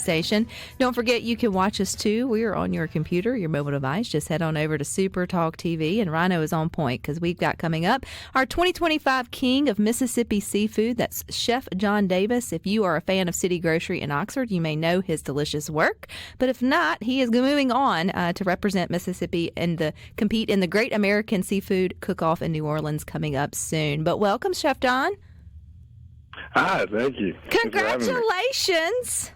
station. Don't forget you can watch us too. We are on your computer, your mobile device. Just head on over to SuperTalk TV, and Rhino is on point because we've got coming up our 2025 King of Mississippi Seafood. That's Chef Jon Davis. If you are a fan of City Grocery in Oxford, you may know his delicious work. But if not, he is moving on to represent Mississippi and compete in the Great American Seafood Cook-Off in New Orleans coming up soon. But welcome, Chef Jon. Hi, thank you. Congratulations.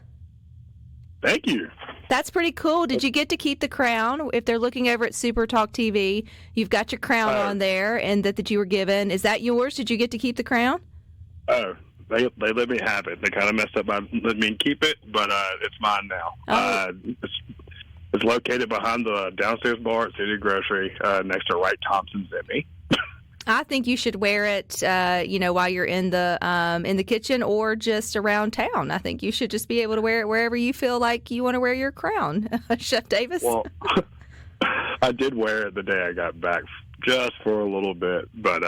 Thank you. That's pretty cool. Did you get to keep the crown? If they're looking over at SuperTalk TV, you've got your crown on there and that you were given. Is that yours? Did you get to keep the crown? Oh, they let me have it. They kind of messed up by letting me keep it, but it's mine now. Oh. It's located behind the downstairs bar at City Grocery next to Wright Thompson's Emmy. I think you should wear it, while you're in the kitchen or just around town. I think you should just be able to wear it wherever you feel like you want to wear your crown, Chef Davis. Well, I did wear it the day I got back, just for a little bit, but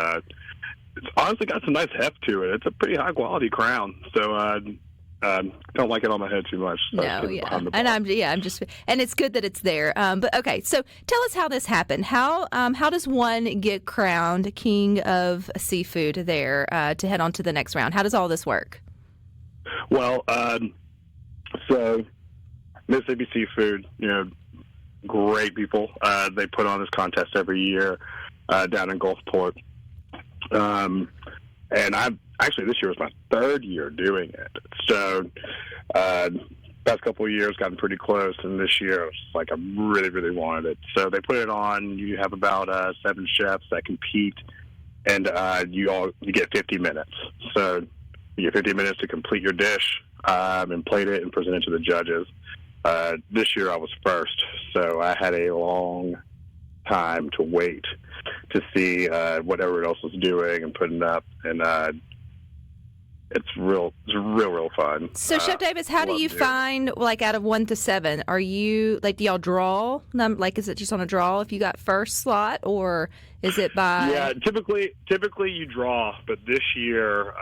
it's honestly got some nice heft to it. It's a pretty high quality crown, so don't like it on my head too much. So no, yeah, and it's good that it's there. But okay, so tell us how this happened. How does one get crowned King of Seafood there to head on to the next round? How does all this work? Well, so Mississippi Seafood, great people. They put on this contest every year down in Gulfport, and Actually, this year was my third year doing it. So, past couple of years gotten pretty close, and this year it was like I really, really wanted it. So they put it on. You have about 7 chefs that compete, and you get 50 minutes. So you get 50 minutes to complete your dish and plate it and present it to the judges. This year I was first, so I had a long time to wait to see what everyone else was doing and putting up, and it's real fun. So, Chef Davis, how do you find, like, out of 1 to 7? Are you, like, do y'all draw? Like, is it just on a draw if you got first slot, or is it by? Yeah, typically you draw, but this year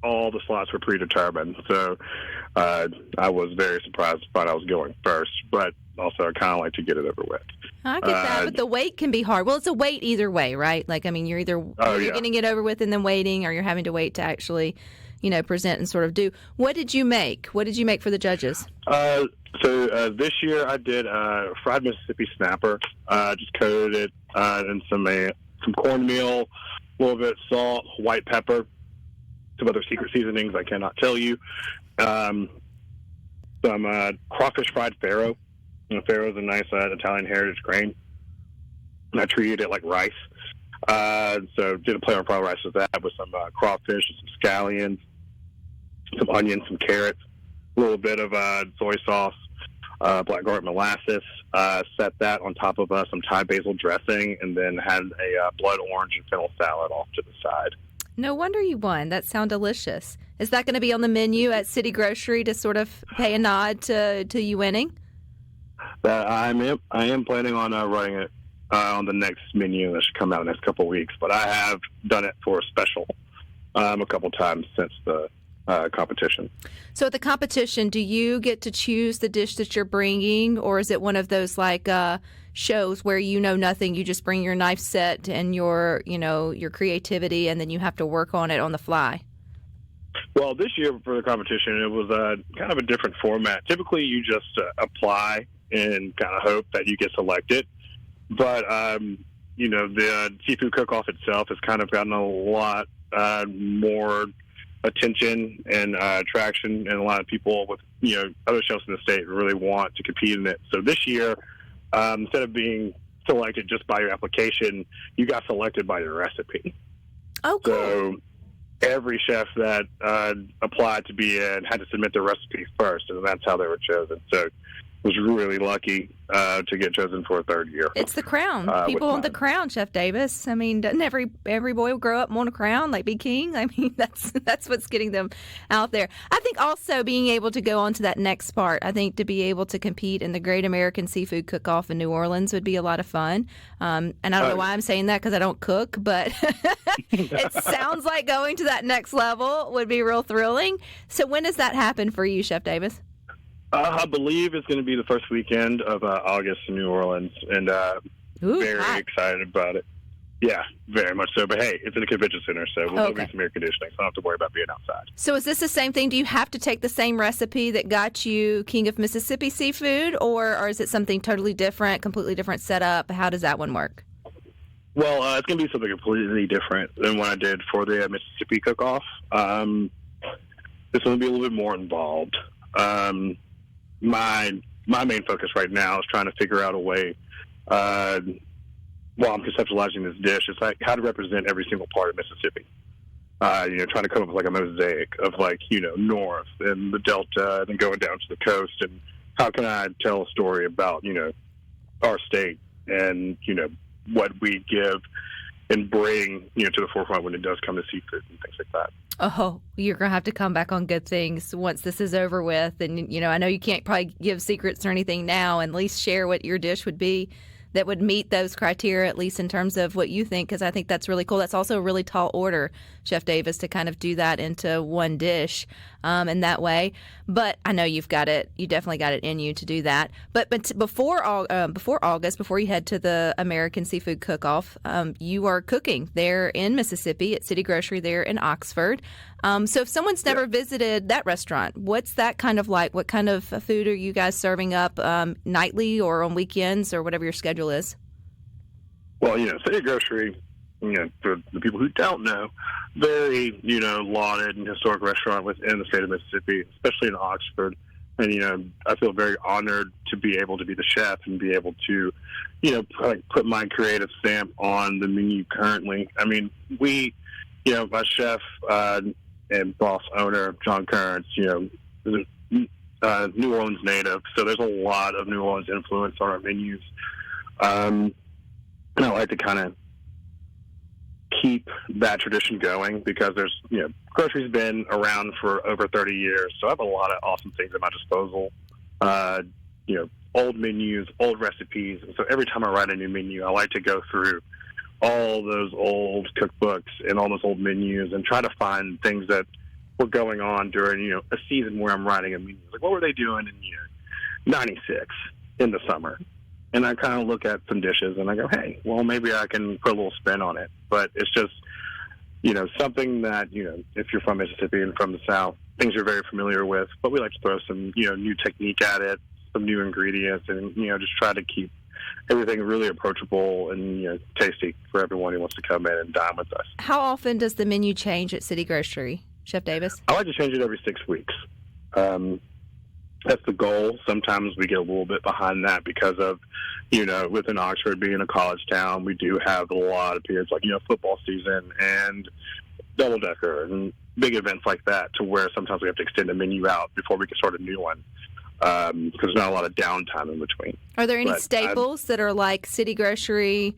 all the slots were predetermined. So I was very surprised to find I was going first, but also I kind of like to get it over with. I get that, but the wait can be hard. Well, it's a wait either way, right? Like, I mean, you're either getting it over with and then waiting, or you're having to wait to actually, present and sort of do. What did you make? What did you make for the judges? So this year I did fried Mississippi snapper. Just coated it in some cornmeal, a little bit of salt, white pepper, some other secret seasonings I cannot tell you. Some crawfish fried farro. Farro is a nice Italian heritage grain. And I treated it like rice. So did a play on fried rice with that, with some crawfish, some scallions, some onions, some carrots, a little bit of soy sauce, black garlic molasses. Set that on top of some Thai basil dressing, and then had a blood orange and fennel salad off to the side. No wonder you won. That sounds delicious. Is that going to be on the menu at City Grocery to sort of pay a nod to you winning? I am planning on running it on the next menu that should come out in the next couple of weeks. But I have done it for a special a couple times since the competition. So at the competition, do you get to choose the dish that you're bringing, or is it one of those like shows where you know nothing, you just bring your knife set and your creativity, and then you have to work on it on the fly? Well, this year for the competition, it was kind of a different format. Typically, you just apply and kind of hope that you get selected. But, the seafood cook-off itself has kind of gotten a lot more attention and traction, and a lot of people with, other chefs in the state really want to compete in it. So this year, instead of being selected just by your application, you got selected by your recipe. Oh, cool. So every chef that applied to be in had to submit their recipe first, and that's how they were chosen. So was really lucky to get chosen for a third year. It's the crown. People want the crown, Chef Davis. I mean, doesn't every boy grow up and want a crown, like be king? I mean, that's what's getting them out there. I think also being able to go on to that next part, I think to be able to compete in the Great American Seafood Cook-Off in New Orleans would be a lot of fun. And I don't know why I'm saying that, because I don't cook, but it sounds like going to that next level would be real thrilling. So when does that happen for you, Chef Davis? I believe it's going to be the first weekend of August in New Orleans, and very hot. excited about it. Yeah, very much so. But hey, it's in a convention center, so we'll be some air conditioning, so I don't have to worry about being outside. So is this the same thing? Do you have to take the same recipe that got you King of Mississippi seafood, or is it something totally different, completely different setup? How does that one work? Well, it's going to be something completely different than what I did for the Mississippi cook-off. This one will be a little bit more involved. My main focus right now is trying to figure out a way, while I'm conceptualizing this dish, it's like how to represent every single part of Mississippi. Trying to come up with like a mosaic of north and the Delta and then going down to the coast, and how can I tell a story about, our state and, what we give and bring, to the forefront when it does come to seafood and things like that. Oh, you're going to have to come back on good things once this is over with. And, I know you can't probably give secrets or anything now, and at least share what your dish would be that would meet those criteria, at least in terms of what you think, because I think that's really cool. That's also a really tall order, Chef Davis, to kind of do that into one dish in that way. But I know you've got it. You definitely got it in you to do that. But before August, before you head to the American Seafood Cook-Off, you are cooking there in Mississippi at City Grocery there in Oxford. So if someone's never visited that restaurant, what's that kind of like? What kind of food are you guys serving up nightly or on weekends or whatever your schedule is? Well, City Grocery, for the people who don't know, very, lauded and historic restaurant within the state of Mississippi, especially in Oxford. And, I feel very honored to be able to be the chef and be able to, put my creative stamp on the menu currently. I mean, my chef and boss owner, John Currents, is a New Orleans native, so there's a lot of New Orleans influence on our menus. And I like to kind of keep that tradition going because there's, grocery's been around for over 30 years, so I have a lot of awesome things at my disposal. Old menus, old recipes, and so every time I write a new menu, I like to go through all those old cookbooks and all those old menus and try to find things that were going on during, a season where I'm writing a menu. Like, what were they doing in 96 in the summer? And I kind of look at some dishes and I go, hey, well, maybe I can put a little spin on it. But it's just, something that, if you're from Mississippi and from the South, things you're very familiar with. But we like to throw some, new technique at it, some new ingredients, and, just try to keep everything really approachable and, tasty for everyone who wants to come in and dine with us. How often does the menu change at City Grocery, Chef Davis? I like to change it every 6 weeks. That's the goal. Sometimes we get a little bit behind that because of, within Oxford being a college town, we do have a lot of periods like, football season and double-decker and big events like that, to where sometimes we have to extend the menu out before we can start a new one because there's not a lot of downtime in between. Are there any staples that are like City Grocery,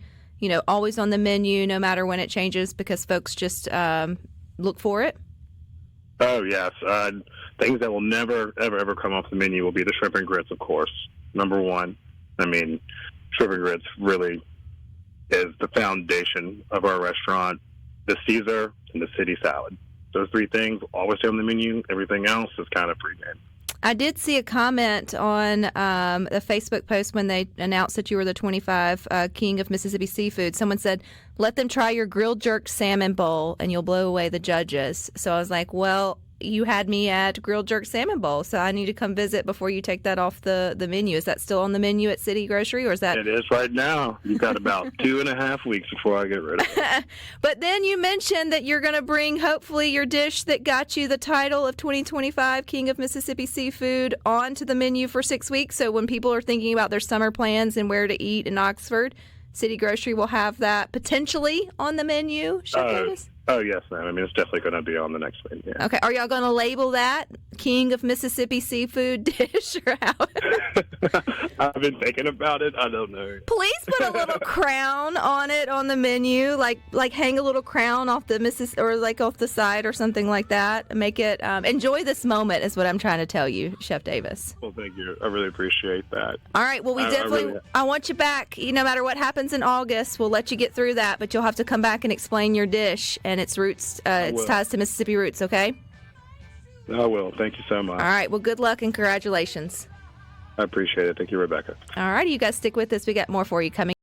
always on the menu no matter when it changes because folks just look for it? Oh, yes. Things that will never, ever, ever come off the menu will be the shrimp and grits, of course, number one. I mean, shrimp and grits really is the foundation of our restaurant, the Caesar and the city salad. Those three things always stay on the menu. Everything else is kind of pre-made. I did see a comment on a Facebook post when they announced that you were the 25 King of Mississippi Seafood. Someone said, let them try your grilled jerk salmon bowl and you'll blow away the judges. So I was like, well, you had me at grilled jerk salmon bowl, so I need to come visit before you take that off the menu. Is that still on the menu at City Grocery, or is that? It is right now. You've got about 2.5 weeks before I get rid of it. But then you mentioned that you're going to bring, hopefully, your dish that got you the title of 2025 King of Mississippi Seafood onto the menu for 6 weeks. So when people are thinking about their summer plans and where to eat in Oxford, City Grocery will have that potentially on the menu. Oh, yes, ma'am. I mean, it's definitely going to be on the next menu. Yeah. Okay. Are y'all going to label that King of Mississippi Seafood dish or how? I've been thinking about it. I don't know. Please put a little crown on it on the menu, like hang a little crown off the or like off the side or something like that. Make it enjoy this moment is what I'm trying to tell you, Chef Davis. Well, thank you. I really appreciate that. All right. Well, I want you back. No matter what happens in August, we'll let you get through that, but you'll have to come back and explain your dish and its roots, its ties to Mississippi roots, okay? I will. Thank you so much. All right. Well, good luck and congratulations. I appreciate it. Thank you, Rebecca. All right. You guys stick with us. We got more for you coming.